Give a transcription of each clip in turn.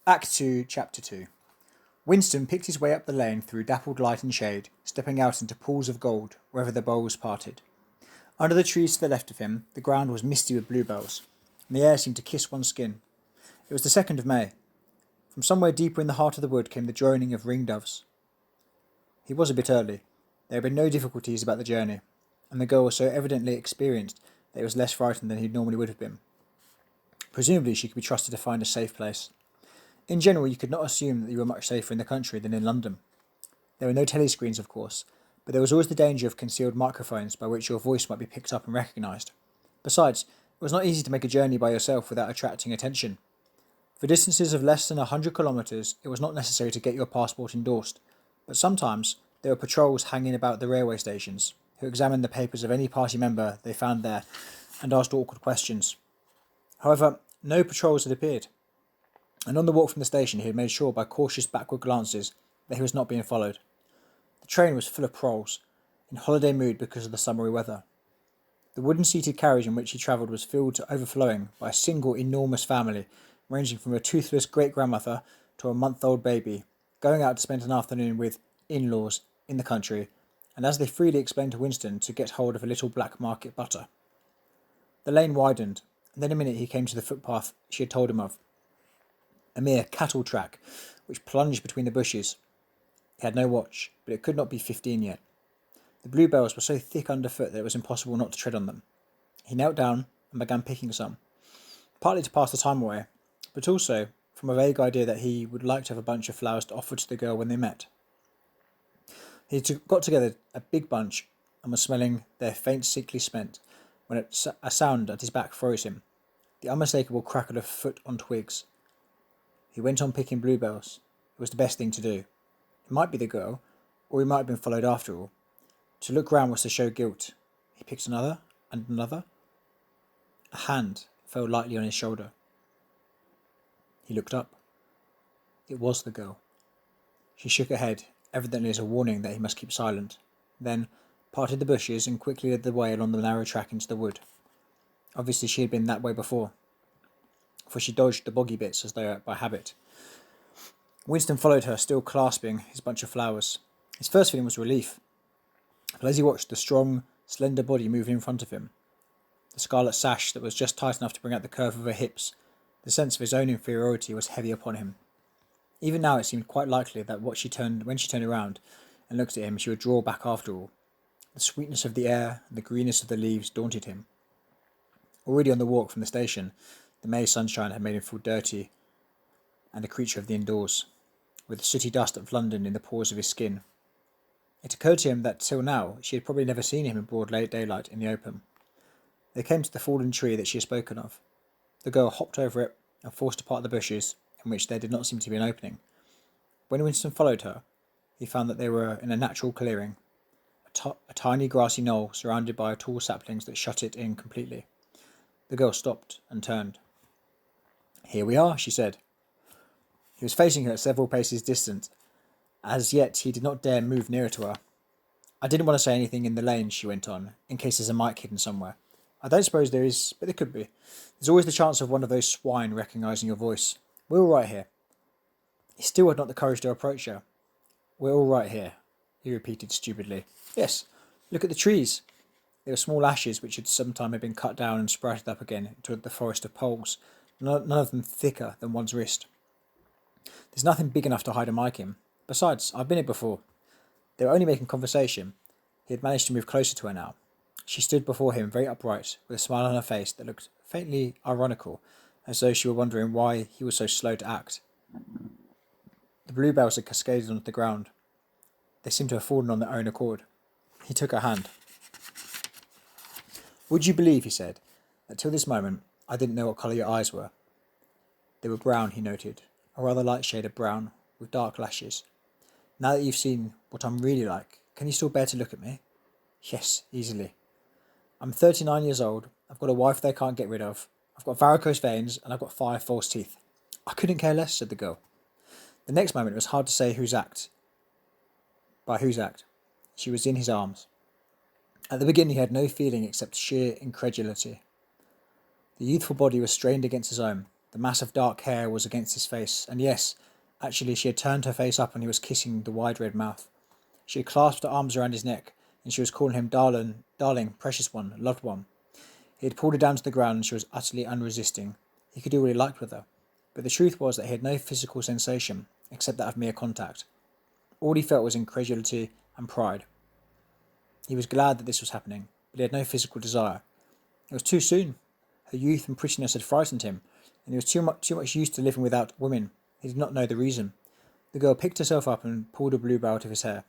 Act 2, Chapter 2. Winston picked his way up the lane through dappled light and shade, stepping out into pools of gold wherever the bowls parted. Under the trees to the left of him, the ground was misty with bluebells, and the air seemed to kiss one's skin. It was the 2nd of May. From somewhere deeper in the heart of the wood came the droning of ringdoves. He was a bit early. There had been no difficulties about the journey, and the girl was so evidently experienced that he was less frightened than he normally would have been. Presumably she could be trusted to find a safe place. In general, you could not assume that you were much safer in the country than in London. There were no telescreens, of course, but there was always the danger of concealed microphones by which your voice might be picked up and recognised. Besides, it was not easy to make a journey by yourself without attracting attention. For distances of less than 100 kilometres, it was not necessary to get your passport endorsed, but sometimes there were patrols hanging about the railway stations, who examined the papers of any party member they found there and asked awkward questions. However, no patrols had appeared, and on the walk from the station he had made sure by cautious backward glances that he was not being followed. The train was full of proles, in holiday mood because of the summery weather. The wooden-seated carriage in which he travelled was filled to overflowing by a single enormous family, ranging from a toothless great-grandmother to a month-old baby, going out to spend an afternoon with in-laws in the country, and as they freely explained to Winston, to get hold of a little black market butter. The lane widened, and in a minute he came to the footpath she had told him of. A mere cattle track, which plunged between the bushes. He had no watch, but it could not be 15 yet. The bluebells were so thick underfoot that it was impossible not to tread on them. He knelt down and began picking some, partly to pass the time away, but also from a vague idea that he would like to have a bunch of flowers to offer to the girl when they met. He got together a big bunch and was smelling their faint sickly scent when a sound at his back froze him, the unmistakable crackle of foot on twigs. He went on picking bluebells. It was the best thing to do. It might be the girl, or he might have been followed after all. To look round was to show guilt. He picked another, and another. A hand fell lightly on his shoulder. He looked up. It was the girl. She shook her head, evidently as a warning that he must keep silent, then parted the bushes and quickly led the way along the narrow track into the wood. Obviously she had been that way before, for she dodged the boggy bits as though by habit. Winston followed her, still clasping his bunch of flowers. His first feeling was relief, but as he watched the strong, slender body move in front of him, the scarlet sash that was just tight enough to bring out the curve of her hips, the sense of his own inferiority was heavy upon him. Even now it seemed quite likely that when she turned around and looked at him, she would draw back after all. The sweetness of the air and the greenness of the leaves daunted him. Already on the walk from the station, the May sunshine had made him feel dirty and a creature of the indoors, with the sooty dust of London in the pores of his skin. It occurred to him that till now she had probably never seen him in broad daylight in the open. They came to the fallen tree that she had spoken of. The girl hopped over it and forced apart the bushes, in which there did not seem to be an opening. When Winston followed her, he found that they were in a natural clearing, a tiny grassy knoll surrounded by tall saplings that shut it in completely. The girl stopped and turned. "Here we are," she said. He was facing her at several paces distant. As yet he did not dare move nearer to her. "I didn't want to say anything in the lane," she went on, "in case there's a mic hidden somewhere. I don't suppose there is, but there could be. There's always the chance of one of those swine recognising your voice. We're all right here." He still had not the courage to approach her. "We're all right here," he repeated stupidly. "Yes, look at the trees." They were small ashes which had sometime been cut down and sprouted up again into the forest of poles, none of them thicker than one's wrist. "There's nothing big enough to hide a mic in. Besides, I've been here before." They were only making conversation. He had managed to move closer to her now. She stood before him very upright, with a smile on her face that looked faintly ironical, as though she were wondering why he was so slow to act. The bluebells had cascaded onto the ground. They seemed to have fallen on their own accord. He took her hand. "Would you believe," he said, "that till this moment I didn't know what colour your eyes were?" They were brown, he noted, a rather light shade of brown, with dark lashes. "Now that you've seen what I'm really like, can you still bear to look at me?" "Yes, easily. I'm 39 years old, I've got a wife they can't get rid of, I've got varicose veins, and I've got 5 false teeth." "I couldn't care less," said the girl. The next moment it was hard to say by whose act. She was in his arms. At the beginning he had no feeling except sheer incredulity. The youthful body was strained against his own. The mass of dark hair was against his face, and yes, actually she had turned her face up and he was kissing the wide red mouth. She had clasped her arms around his neck, and she was calling him darling, precious one, loved one. He had pulled her down to the ground and she was utterly unresisting. He could do what he liked with her. But the truth was that he had no physical sensation, except that of mere contact. All he felt was incredulity and pride. He was glad that this was happening, but he had no physical desire. It was too soon. Her youth and prettiness had frightened him, and he was too much used to living without women. He did not know the reason. The girl picked herself up and pulled a bluebow out of his hair.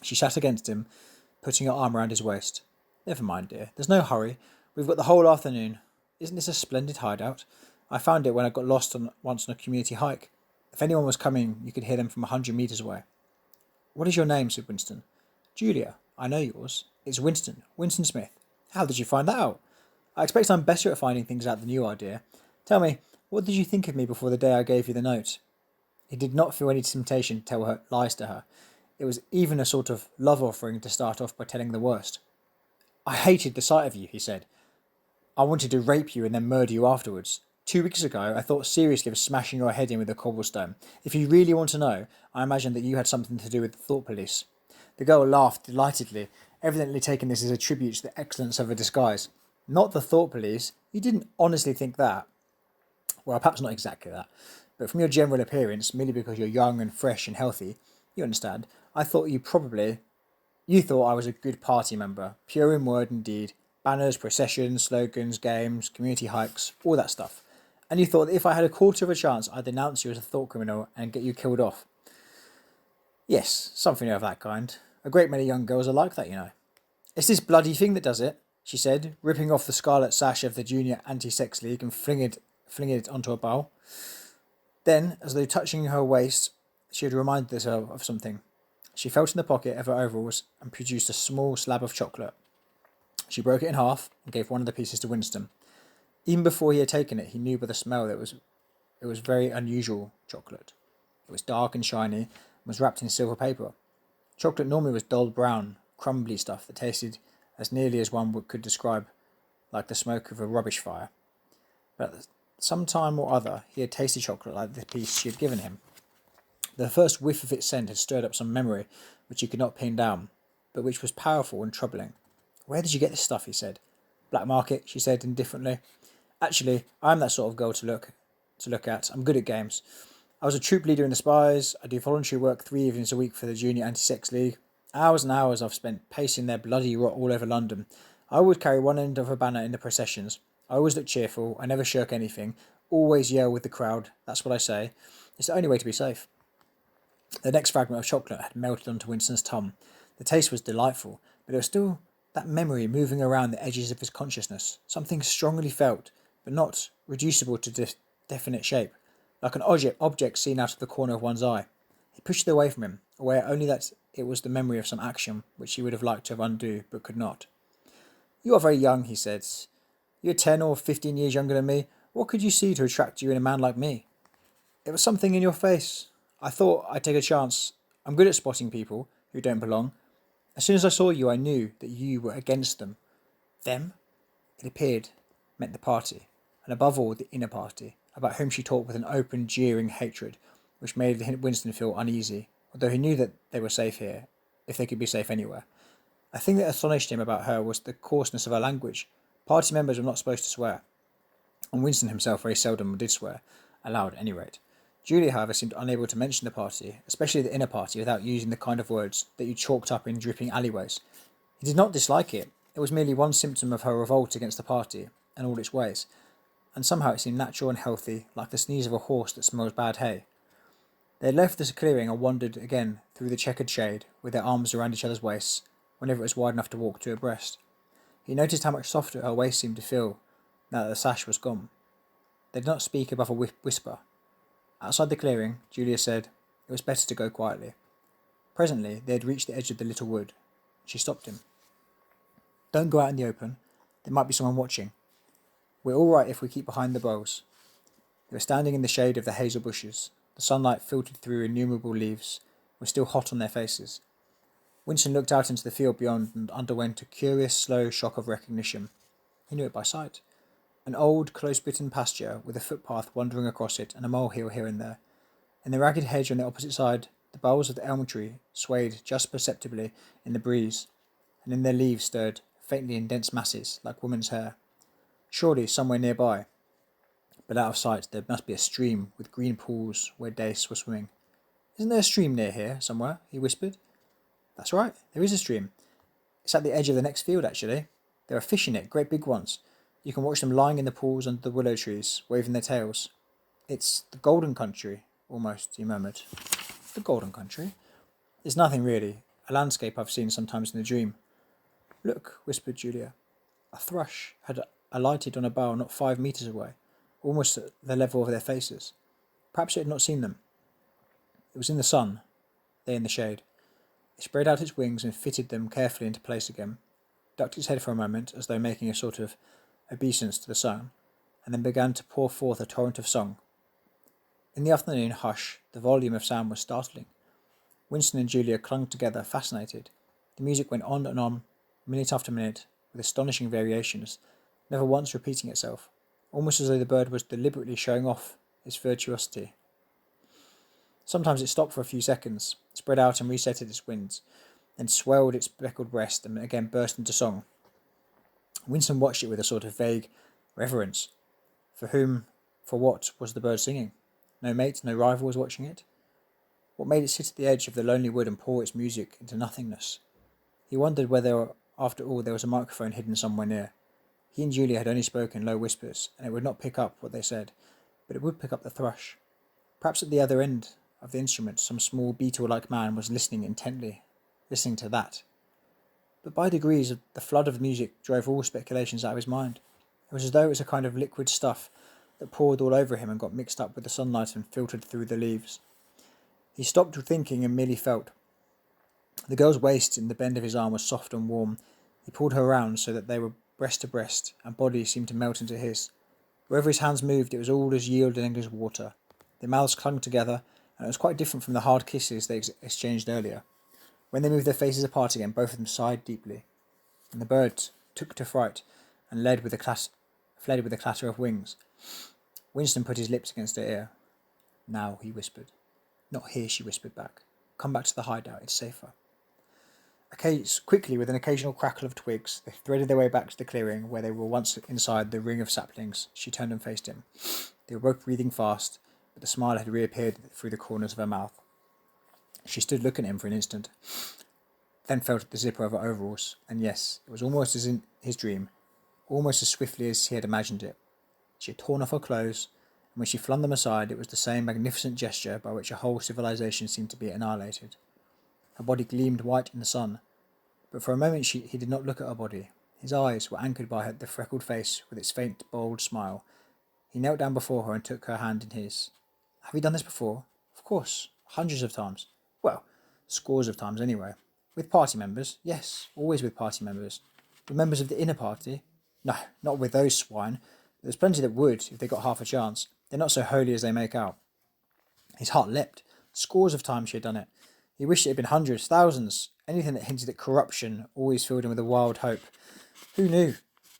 She sat against him, putting her arm around his waist. Never mind, dear. There's no hurry. We've got the whole afternoon. Isn't this a splendid hideout? I found it when I got lost once on a community hike. If anyone was coming, you could hear them from 100 metres away. What is your name? Said Winston. Julia. I know yours. It's Winston. Winston Smith. How did you find that out? I expect I'm better at finding things out than you are, dear. Tell me, what did you think of me before the day I gave you the note? He did not feel any temptation to tell her lies to her. It was even a sort of love offering to start off by telling the worst. I hated the sight of you, he said. I wanted to rape you and then murder you afterwards. 2 weeks ago, I thought seriously of smashing your head in with a cobblestone. If you really want to know, I imagine that you had something to do with the thought police. The girl laughed delightedly, evidently taking this as a tribute to the excellence of her disguise. Not the thought police. You didn't honestly think that. Well, perhaps not exactly that. But from your general appearance, merely because you're young and fresh and healthy, you understand, I thought you thought I was a good party member, pure in word and deed, banners, processions, slogans, games, community hikes, all that stuff. And you thought that if I had a quarter of a chance, I'd denounce you as a thought criminal and get you killed off. Yes, something of that kind. A great many young girls are like that, you know. It's this bloody thing that does it, she said, ripping off the scarlet sash of the Junior Anti-Sex League and flinging it onto a bowl. Then, as though touching her waist, she had reminded herself of something. She felt in the pocket of her overalls and produced a small slab of chocolate. She broke it in half and gave one of the pieces to Winston. Even before he had taken it, he knew by the smell that it was very unusual chocolate. It was dark and shiny and was wrapped in silver paper. Chocolate normally was dull brown, crumbly stuff that tasted as nearly as one could describe like the smoke of a rubbish fire. But at some time or other, he had tasted chocolate like the piece she had given him. The first whiff of its scent had stirred up some memory which he could not pin down, but which was powerful and troubling. Where did you get this stuff? He said. Black market, she said indifferently. Actually, I am that sort of girl to look at. I'm good at games. I was a troop leader in the Spies. I do voluntary work 3 evenings a week for the Junior Anti-Sex League. Hours and hours I've spent pacing their bloody rot all over London. I always carry one end of a banner in the processions. I always look cheerful. I never shirk anything. Always yell with the crowd. That's what I say. It's the only way to be safe. The next fragment of chocolate had melted onto Winston's tongue. The taste was delightful, but there was still that memory moving around the edges of his consciousness. Something strongly felt, but not reducible to definite shape, like an object seen out of the corner of one's eye. He pushed it away from him, aware only that it was the memory of some action which he would have liked to undo, but could not. You are very young, he said. You're 10 or 15 years younger than me. What could you see to attract you in a man like me? It was something in your face. I thought I'd take a chance. I'm good at spotting people who don't belong. As soon as I saw you, I knew that you were against them. Them? It appeared, meant the party, and above all the inner party, about whom she talked with an open, jeering hatred, which made Winston feel uneasy, although he knew that they were safe here, if they could be safe anywhere. A thing that astonished him about her was the coarseness of her language. Party members were not supposed to swear, and Winston himself very seldom did swear, aloud at any rate. Julia, however, seemed unable to mention the party, especially the inner party, without using the kind of words that you chalked up in dripping alleyways. He did not dislike it. It was merely one symptom of her revolt against the party and all its ways, and somehow it seemed natural and healthy, like the sneeze of a horse that smells bad hay. They had left the clearing and wandered again through the checkered shade, with their arms around each other's waists, whenever it was wide enough to walk two abreast. He noticed how much softer her waist seemed to feel now that the sash was gone. They did not speak above a whisper. Outside the clearing, Julia said it was better to go quietly. Presently, they had reached the edge of the little wood. She stopped him. Don't go out in the open. There might be someone watching. We're all right if we keep behind the boughs. They were standing in the shade of the hazel bushes. The sunlight filtered through innumerable leaves, was still hot on their faces. Winston looked out into the field beyond and underwent a curious, slow shock of recognition. He knew it by sight. An old, close-bitten pasture with a footpath wandering across it and a molehill here and there. In the ragged hedge on the opposite side, the boughs of the elm tree swayed just perceptibly in the breeze, and in their leaves stirred faintly in dense masses like woman's hair. Surely somewhere nearby, but out of sight, there must be a stream with green pools where dace were swimming. "Isn't there a stream near here, somewhere?" he whispered. "That's right, there is a stream. It's at the edge of the next field, actually. There are fish in it, great big ones. You can watch them lying in the pools under the willow trees, waving their tails. It's the golden country, almost," he murmured. "The golden country? It's nothing really, a landscape I've seen sometimes in a dream." "Look," whispered Julia. A thrush had alighted on a bough not 5 meters away, almost at the level of their faces. Perhaps it had not seen them. It was in the sun, they in the shade. It spread out its wings and fitted them carefully into place again, ducked its head for a moment as though making a sort of obeisance to the sun, and then began to pour forth a torrent of song. In the afternoon hush, the volume of sound was startling. Winston and Julia clung together, fascinated. The music went on, minute after minute, with astonishing variations, never once repeating itself, almost as though the bird was deliberately showing off its virtuosity. Sometimes it stopped for a few seconds, spread out and resetted its wings, then swelled its speckled breast and again burst into song. Winston watched it with a sort of vague reverence. For whom, for what was the bird singing? No mate, no rival was watching it? What made it sit at the edge of the lonely wood and pour its music into nothingness? He wondered whether, after all, there was a microphone hidden somewhere near. He and Julia had only spoken low whispers, and it would not pick up what they said, but it would pick up the thrush. Perhaps at the other end of the instrument some small beetle-like man was listening intently, listening to that. But by degrees the flood of music drove all speculations out of his mind. It was as though it was a kind of liquid stuff that poured all over him and got mixed up with the sunlight and filtered through the leaves. He stopped thinking and merely felt. The girl's waist in the bend of his arm was soft and warm. He pulled her round so that they were breast to breast, and bodies seemed to melt into his. Wherever his hands moved, it was all as yielding as water. Their mouths clung together, and it was quite different from the hard kisses they exchanged earlier. When they moved their faces apart again, both of them sighed deeply, and the bird took to fright and fled with a clatter of wings. Winston put his lips against her ear. "Now," he whispered. "Not here," she whispered back. "Come back to the hideout, it's safer." Quickly, with an occasional crackle of twigs, they threaded their way back to the clearing where they were once inside the ring of saplings. She turned and faced him. They were both breathing fast, but the smile had reappeared through the corners of her mouth. She stood looking at him for an instant, then felt at the zipper of her overalls, and yes, it was almost as in his dream, almost as swiftly as he had imagined it. She had torn off her clothes, and when she flung them aside, it was the same magnificent gesture by which a whole civilization seemed to be annihilated. Her body gleamed white in the sun, but for a moment he did not look at her body. His eyes were anchored by the freckled face with its faint, bold smile. He knelt down before her and took her hand in his. "Have you done this before?" "Of course, hundreds of times. Well, scores of times anyway. With party members? Yes, always with party members. With members of the inner party? No, not with those swine. There's plenty that would, if they got half a chance. They're not so holy as they make out." His heart leapt. Scores of times she had done it. He wished it had been hundreds, thousands. Anything that hinted at corruption always filled him with a wild hope. Who knew?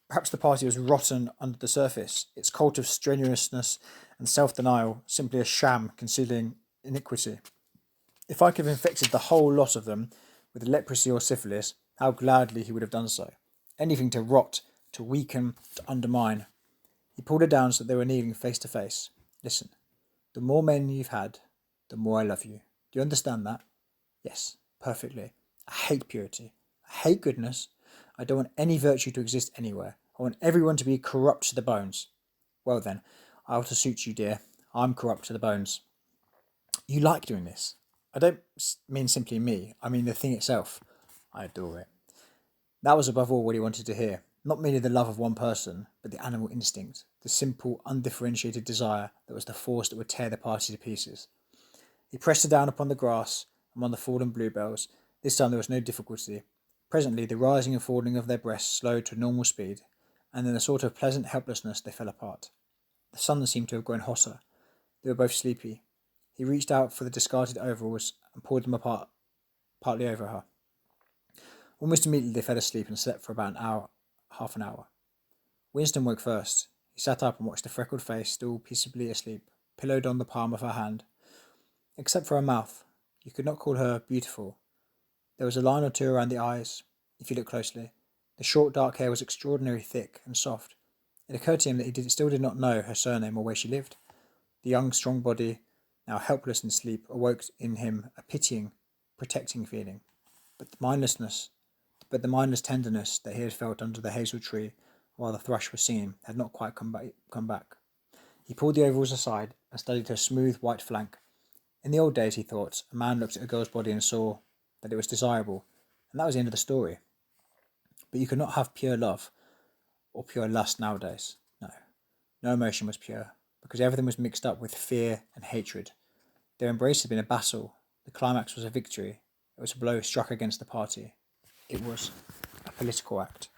Perhaps the party was rotten under the surface, its cult of strenuousness and self-denial simply a sham concealing iniquity. If I could have infected the whole lot of them with leprosy or syphilis, how gladly he would have done so. Anything to rot, to weaken, to undermine. He pulled her down so that they were kneeling face to face. "Listen, the more men you've had, the more I love you. Do you understand that?" "Yes, perfectly. I hate purity. I hate goodness. I don't want any virtue to exist anywhere. I want everyone to be corrupt to the bones." "Well then, I ought to suit you, dear. I'm corrupt to the bones." "You like doing this?" "I don't mean simply me. I mean the thing itself." "I adore it." That was above all what he wanted to hear. Not merely the love of one person, but the animal instinct, the simple, undifferentiated desire that was the force that would tear the party to pieces. He pressed her down upon the grass, among the fallen bluebells. This time there was no difficulty. Presently the rising and falling of their breasts slowed to normal speed, and in a sort of pleasant helplessness they fell apart. The sun seemed to have grown hotter. They were both sleepy. He reached out for the discarded overalls and pulled them apart, partly over her. Almost immediately they fell asleep and slept for about half an hour. Winston woke first. He sat up and watched the freckled face, still peaceably asleep, pillowed on the palm of her hand. Except for her mouth, you could not call her beautiful. There was a line or two around the eyes, if you looked closely. The short dark hair was extraordinarily thick and soft. It occurred to him that still did not know her surname or where she lived. The young, strong body, now helpless in sleep, awoke in him a pitying, protecting feeling. But the mindless tenderness that he had felt under the hazel tree while the thrush was singing had not quite come back. He pulled the overalls aside and studied her smooth white flank. In the old days, he thought, a man looked at a girl's body and saw that it was desirable, and that was the end of the story. But you could not have pure love or pure lust nowadays. No emotion was pure, because everything was mixed up with fear and hatred. Their embrace had been a battle. The climax was a victory. It was a blow struck against the party. It was a political act.